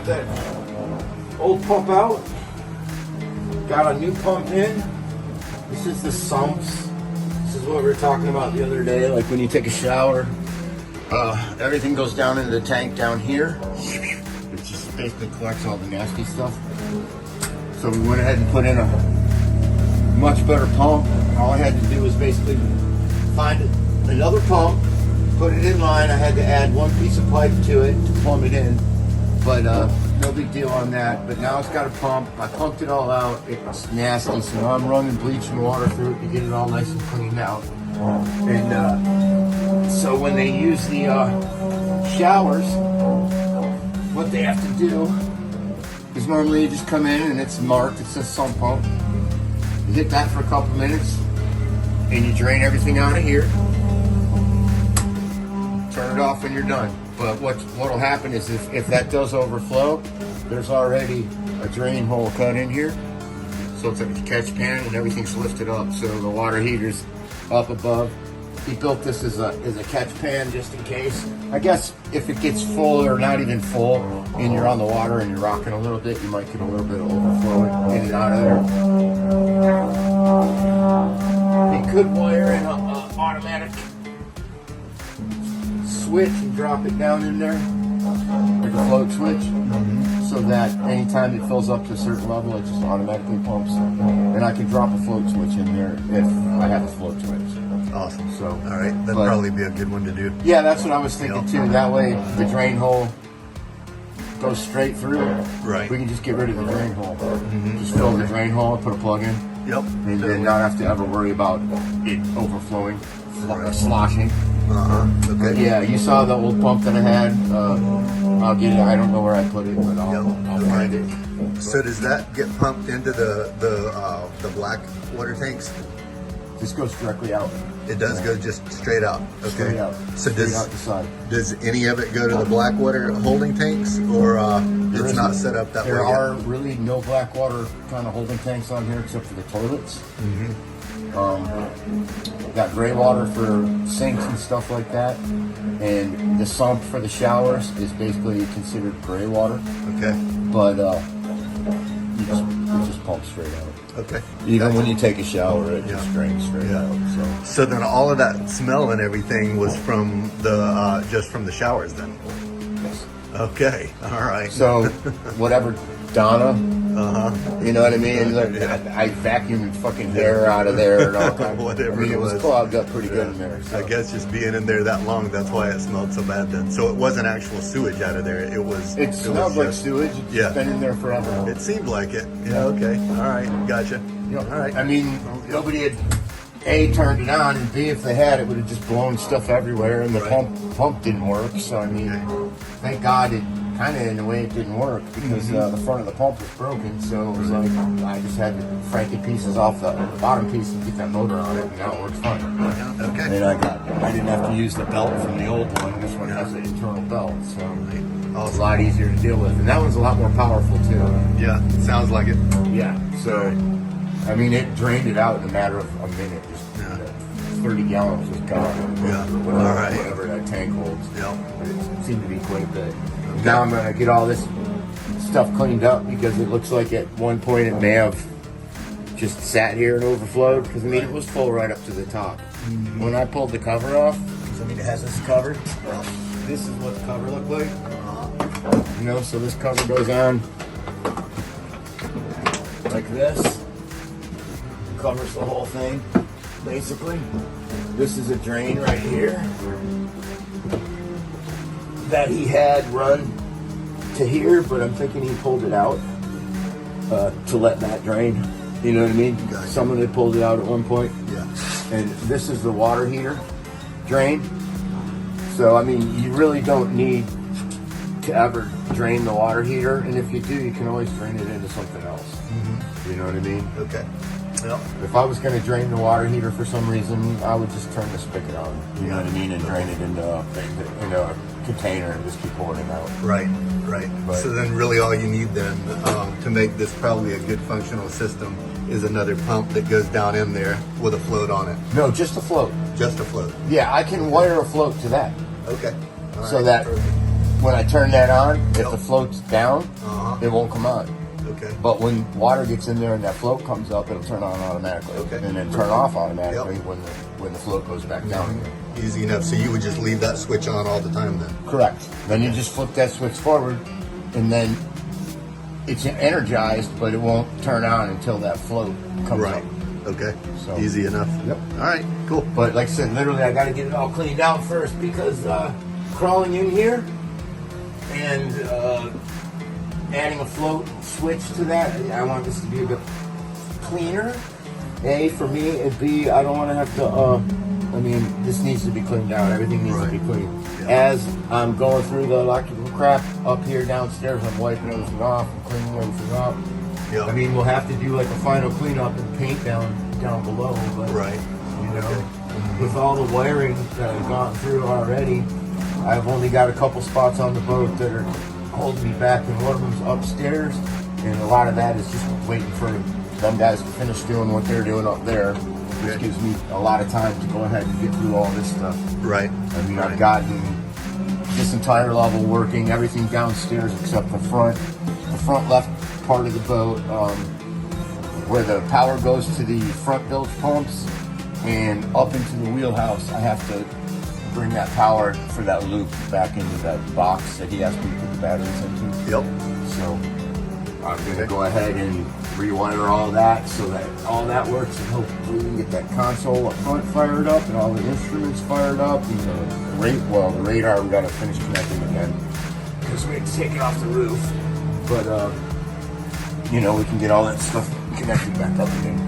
that old pump out. Got a new pump in. This is the Sumps. This is what we were talking about the other day. Like when you take a shower, everything goes down into the tank down here. It just basically collects all the nasty stuff. So we went ahead and put in a much better pump. All I had to do was basically find another pump, put it in line. I had to add one piece of pipe to it to plumb it in, but no big deal on that. But now it's got a pump. I pumped it all out. It's nasty, so now I'm running bleaching water through it to get it all nice and cleaned out. And so when they use the showers, what they have to do is normally you just come in and it's marked, it says sump pump. You hit that for a couple minutes and you drain everything out of here. Turn it off and you're done. But what'll happen is if that does overflow, there's already a drain hole cut in here. So it's like a catch pan and everything's lifted up. So the water heater's up above. He built this as a catch pan just in case. I guess if it gets full or not even full and you're on the water and you're rocking a little bit, you might get a little bit of overflow in and out of there. You could wire in an automatic switch and drop it down in there, like a float switch, so that anytime it fills up to a certain level, it just automatically pumps. And I can drop a float switch in there if I have a float switch. Awesome. So, all right, that'd probably be a good one to do. Yeah, that's what I was thinking too. That way, the drain hole goes straight through. Right. We can just get rid of the drain hole. Just fill the drain hole, put a plug in. Yep. And then not have to ever worry about it overflowing, sloshing. Okay. Yeah, you saw the old pump that I had. I'll get it. I don't know where I put it, but I'll find it. So does that get pumped into the black water tanks? This goes directly out. It does go just straight out. Okay. Straight out. So straight out the side. Does any of it go to the black water holding tanks, or it's not set up that way? There are really no black water kind of holding tanks on here except for the toilets. Got gray water for sinks and stuff like that, and the sump for the showers is basically considered gray water. Okay. But it just pumps straight out. Okay. Even when you take a shower, it just drains straight out. So then all of that smell and everything was from the just from the showers then. Yes. Okay. All right. So whatever Donna, you know what I mean? Yeah. Like, I vacuumed fucking hair out of there and all that. Whatever I mean, it was clogged up pretty good in there. So. I guess just being in there that long, that's why it smelled so bad then. So it wasn't actual sewage out of there. It smelled like sewage. It's been in there forever. It seemed like it. Yeah. Okay. All right. Gotcha. You know, all right. I mean, nobody had A, turned it on, and B, if they had, it would have just blown stuff everywhere, and the pump didn't work. So I mean, thank God it kind of in a way it didn't work because the front of the pump was broken. So it was like I just had to frank the pieces off the bottom piece and get that motor on it, and now it works fine. Okay. And I didn't have to use the belt from the old one. This one has an internal belt, so it's a lot easier to deal with. And that one's a lot more powerful too. Yeah, sounds like it. Yeah. So I mean, it drained it out in a matter of a minute. Just 30 gallons was gone. Whatever that tank holds. It seemed to be quite a bit. Now I'm gonna get all this stuff cleaned up because it looks like at one point it may have just sat here and overflowed because I mean it was full right up to the top. When I pulled the cover off, I mean it has this covered. This is what the cover looked like. You know, so this cover goes on like this. Covers the whole thing, basically. This is a drain right here that he had run to here, but I'm thinking he pulled it out to let that drain. You know what I mean? Gotcha. Someone had pulled it out at one point. Yeah. And this is the water heater drain. So, I mean, you really don't need to ever drain the water heater. And if you do, you can always drain it into something else. You know what I mean? Okay. Yep. If I was going to drain the water heater for some reason, I would just turn the spigot on. You know what I mean? And drain it into a container and just keep pouring it out. Right. But, so then really all you need then to make this probably a good functional system is another pump that goes down in there with a float on it. No, just a float. Just a float. Yeah, I can wire a float to that. Okay. So that when I turn that on, if the float's down, it won't come on. Okay. But when water gets in there and that float comes up, it'll turn on automatically. Okay. And then turn off automatically when the float goes back down again. Easy enough. So you would just leave that switch on all the time then? Correct. Then you just flip that switch forward, and then it's energized, but it won't turn on until that float comes up. Okay. So easy enough. Yep. All right. Cool. But like I said, literally, I got to get it all cleaned out first because crawling in here and adding a float switch to that, I want this to be a bit cleaner. A, for me, and B, I don't want to have to. I mean, this needs to be cleaned out. Everything needs to be clean. Yeah. As I'm going through the electrical crap up here downstairs, I'm wiping everything off and cleaning everything up. Yeah. I mean, we'll have to do like a final cleanup and paint down below, but you know, with all the wiring that I've gone through already, I've only got a couple spots on the boat that are holding me back, and one of them's upstairs, and a lot of that is just waiting for them guys to finish doing what they're doing up there, which gives me a lot of time to go ahead and get through all this stuff. Right. I mean, I've gotten this entire level working, everything downstairs except the front left part of the boat, where the power goes to the front bilge pumps and up into the wheelhouse. I have to bring that power for that loop back into that box that he asked me to put the batteries into. Yep. So I'm going to go ahead and rewire all that so that all that works, and hopefully we can get that console up front fired up and all the instruments fired up, and the radar we got to finish connecting again because we had to take it off the roof. But you know, we can get all that stuff connected back up again.